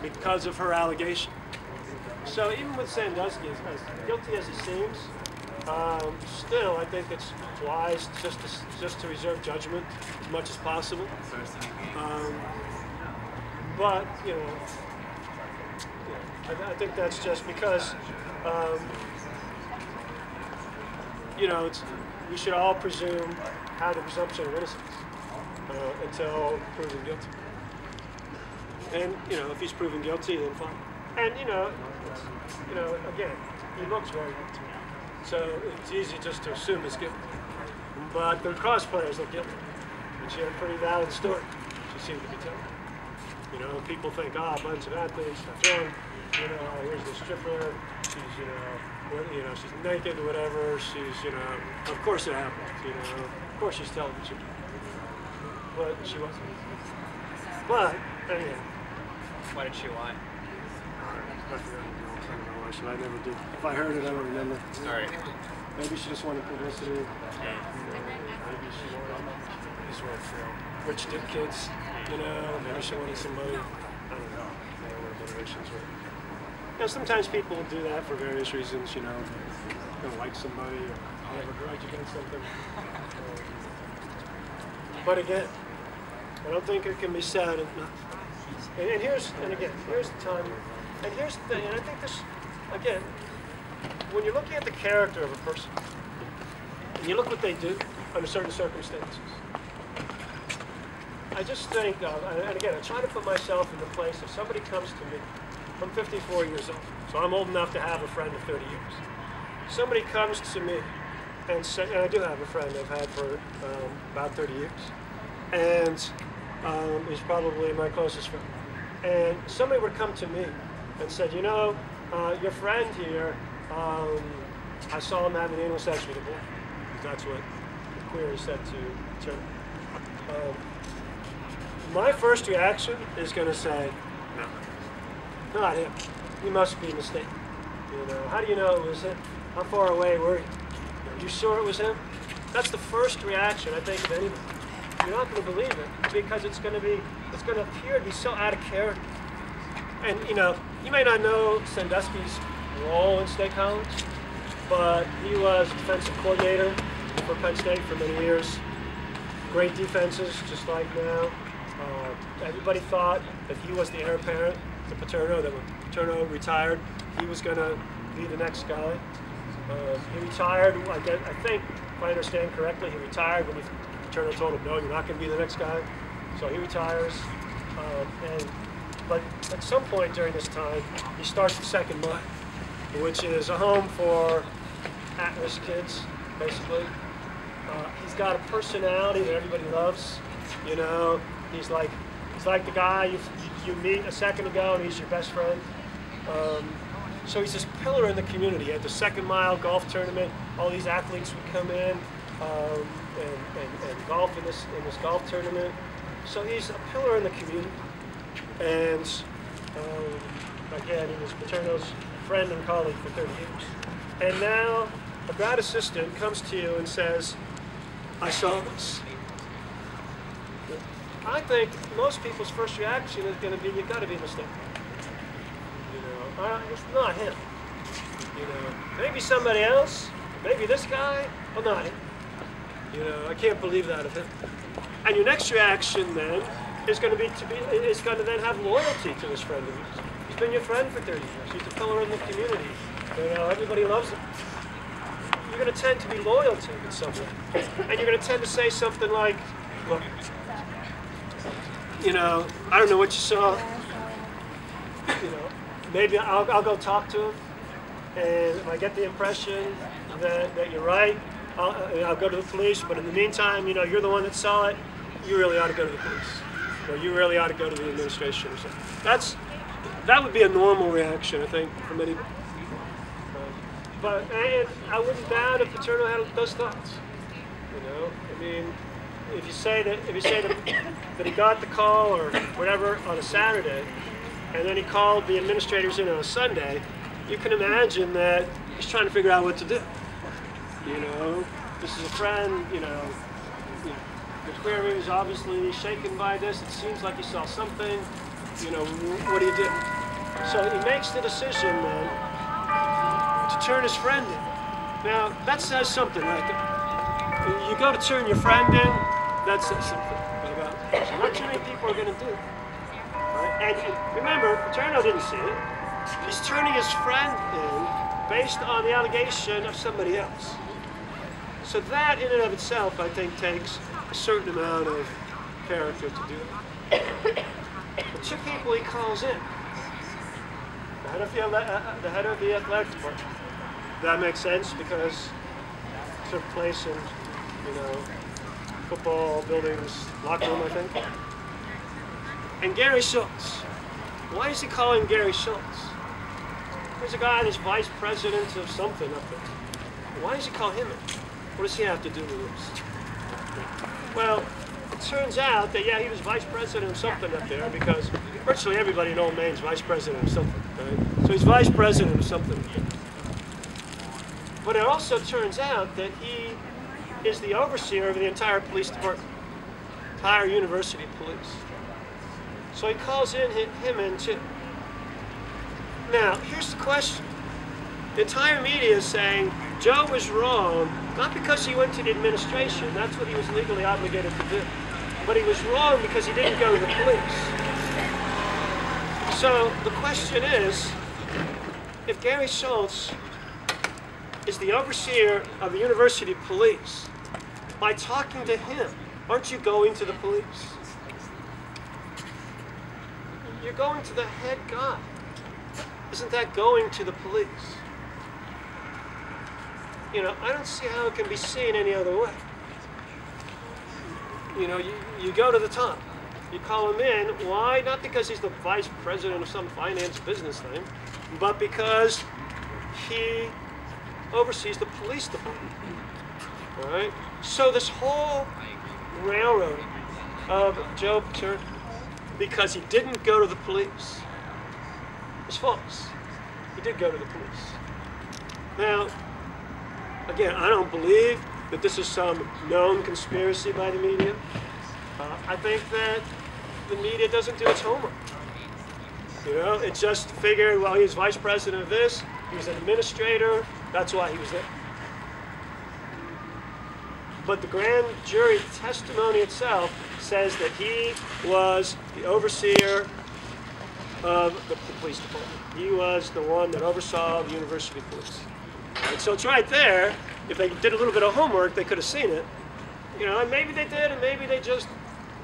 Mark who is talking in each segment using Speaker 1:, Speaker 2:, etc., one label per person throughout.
Speaker 1: because of her allegation. So even with Sandusky, as guilty as he seems, still I think it's wise just to reserve judgment as much as possible. But you know, I think that's just because you know, we should all presume have the presumption of innocence until proven guilty. And you know, if he's proven guilty, then fine. And you know, again, he looks very guilty, so it's easy just to assume he's guilty. But the cross players look guilty, and she had a pretty valid story. She seemed to be telling. You know, people think, a bunch of athletes, that's wrong. You know, here's the stripper. She's, she's naked or whatever. She's, of course it happens. You know, of course she's telling the truth. But she wasn't. But anyway.
Speaker 2: Why did she lie?
Speaker 1: I forgot. I never did. If I heard it, I don't remember.
Speaker 2: All right.
Speaker 1: Maybe she just wanted publicity. Yeah. Maybe she wanted rich kids. You know, maybe she wanted some money. I don't know. I don't know what motivations were. You know, sometimes people will do that for various reasons. You know, they'll like somebody or have a grudge against something. But again, I don't think it can be said enough. And here's the time, and here's the thing, and I think this, again, when you're looking at the character of a person, and you look what they do under certain circumstances, I just think of, and again, I try to put myself in the place if somebody comes to me, I'm 54 years old, so I'm old enough to have a friend of 30 years. Somebody comes to me and says, and I do have a friend I've had for about 30 years, and he's probably my closest friend. And somebody would come to me and said, you know, your friend here, I saw him having anal sex with a boy. That's what the query said to Tim. My first reaction is going to say, no, not him. He must be mistaken. You know, how do you know it was him? How far away were you? Are you sure it was him? That's the first reaction, I think, of anybody. You're not going to believe it because it's going to appear to be so out of character. And you know, you may not know Sandusky's role in State College, but he was defensive coordinator for Penn State for many years. Great defenses, just like now. Everybody thought that he was the heir apparent to Paterno, that when Paterno retired, he was going to be the next guy. He retired, I think, if I understand correctly, he retired when Paterno told him, no, you're not going to be the next guy. So he retires. But at some point during this time, he starts the Second Mile, which is a home for at-risk kids, basically. He's got a personality that everybody loves. You know, he's like the guy you meet a second ago, and he's your best friend. So he's this pillar in the community. At the Second Mile golf tournament, all these athletes would come in and golf in this golf tournament. So he's a pillar in the community. And again, he was Paterno's friend and colleague for 30 years. And now a grad assistant comes to you and says, I saw this. I think most people's first reaction is going to be, you've got to be mistaken. You know, it's not him. You know, maybe somebody else, maybe this guy, but not him. You know, I can't believe that of him. And your next reaction then is going to then have loyalty to this friend of yours. He's been your friend for 30 years. He's a pillar in the community. You know, everybody loves him. You're going to tend to be loyal to him in some way. And you're going to tend to say something like, look, you know, I don't know what you saw. You know, maybe I'll go talk to him. And if I get the impression that you're right, I'll go to the police. But in the meantime, you know, you're the one that saw it. You really ought to go to the police. Or you really ought to go to the administration or something. That would be a normal reaction, I think, from anybody. But I wouldn't doubt if Paterno had those thoughts. You know, I mean, if you say that he got the call or whatever on a Saturday, and then he called the administrators in on a Sunday, you can imagine that he's trying to figure out what to do. You know, this is a friend. You know. The query is obviously shaken by this. It seems like he saw something. you know, what do you do? So he makes the decision then to turn his friend in. Now, that says something right there. You go to turn your friend in, that says something about it. So not too many people are going to do it. Right? And remember, Paterno didn't see it. He's turning his friend in based on the allegation of somebody else. So that in and of itself, I think, takes a certain amount of character to do it. The two people he calls in, the head of the athletic department. That makes sense because it took place in, you know, football buildings, locker room, I think. And Gary Schultz. Why is he calling Gary Schultz? There's a guy that's vice president of something up there. Why does he call him in? What does he have to do with this? Well, it turns out that, yeah, he was vice president of something up there because virtually everybody in Old Maine's vice president of something, right? So he's vice president of something. But it also turns out that he is the overseer of the entire police department, entire university police. So he calls him in too. Now, here's the question. The entire media is saying Joe was wrong, not because he went to the administration, that's what he was legally obligated to do, but he was wrong because he didn't go to the police. So the question is, if Gary Schultz is the overseer of the university police, by talking to him, aren't you going to the police? You're going to the head guy. Isn't that going to the police? You know, I don't see how it can be seen any other way. You know, you go to the top. You call him in. Why? Not because he's the vice president of some finance business thing, but because he oversees the police department. All right? So this whole railroading of Joe Paterno, because he didn't go to the police, is false. He did go to the police. Now, again, I don't believe that this is some known conspiracy by the media. I think that the media doesn't do its homework. You know, it just figured, well, he was vice president of this, he was an administrator, that's why he was there. But the grand jury testimony itself says that he was the overseer of the police department. He was the one that oversaw the university police. And so it's right there. If they did a little bit of homework, they could have seen it. You know, and maybe they did, and maybe they just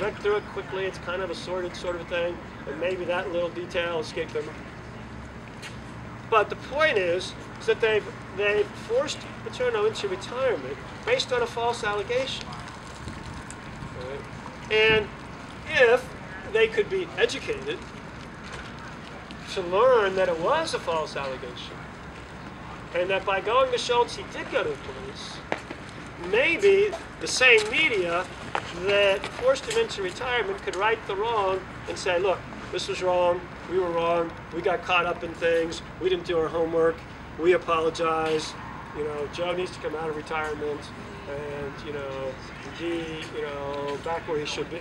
Speaker 1: read through it quickly. It's kind of a sorted sort of thing, and maybe that little detail escaped them. But the point is that they've forced Paterno into retirement based on a false allegation. Right? And if they could be educated to learn that it was a false allegation, and that by going to Schultz he did go to the police, maybe the same media that forced him into retirement could right the wrong and say, look, this was wrong, we were wrong, we got caught up in things, we didn't do our homework, we apologize, you know, Joe needs to come out of retirement and, you know, be, you know, back where he should be.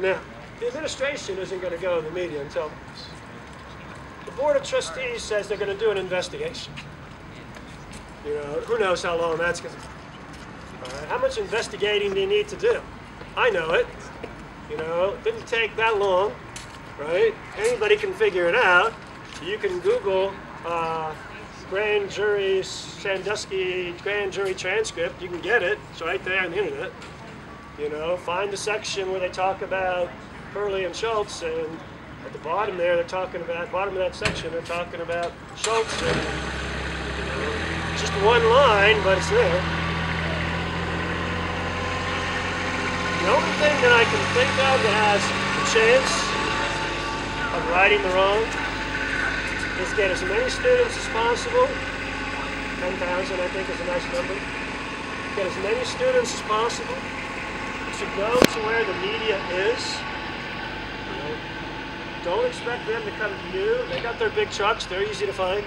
Speaker 1: Now, the administration isn't going to go to the media and tell them this. The Board of Trustees says they're going to do an investigation. You know, who knows how long that's going to take. All right, how much investigating do you need to do? I know it. You know, it didn't take that long, right? Anybody can figure it out. You can Google grand jury, Sandusky grand jury transcript. You can get it. It's right there on the internet. You know, find the section where they talk about Hurley and Schultz, and at the bottom there, they're talking about, bottom of that section, they're talking about Schultz. And, you know, just one line, but it's there. The only thing that I can think of that has a chance of righting the wrong is get as many students as possible. 10,000, I think, is a nice number. Get as many students as possible to go to where the media is. You know, don't expect them to come to you. They got their big trucks. They're easy to find.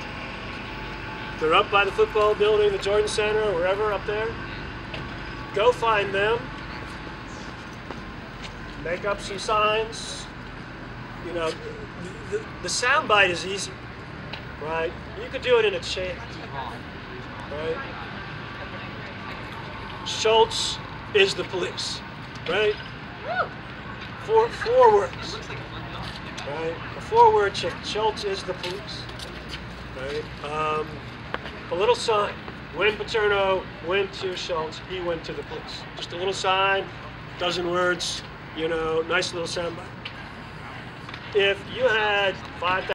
Speaker 1: They're up by the football building, the Jordan Center, or wherever up there. Go find them. make up some signs. You know, the soundbite is easy, right? You could do it in a chant, right? Schultz is the police, right? Four words, right? A 4-word chant. Schultz is the police, right? A little sign. When Paterno went to Schultz, he went to the police. Just a little sign, dozen words, you know, nice little soundbite. If you had 5,000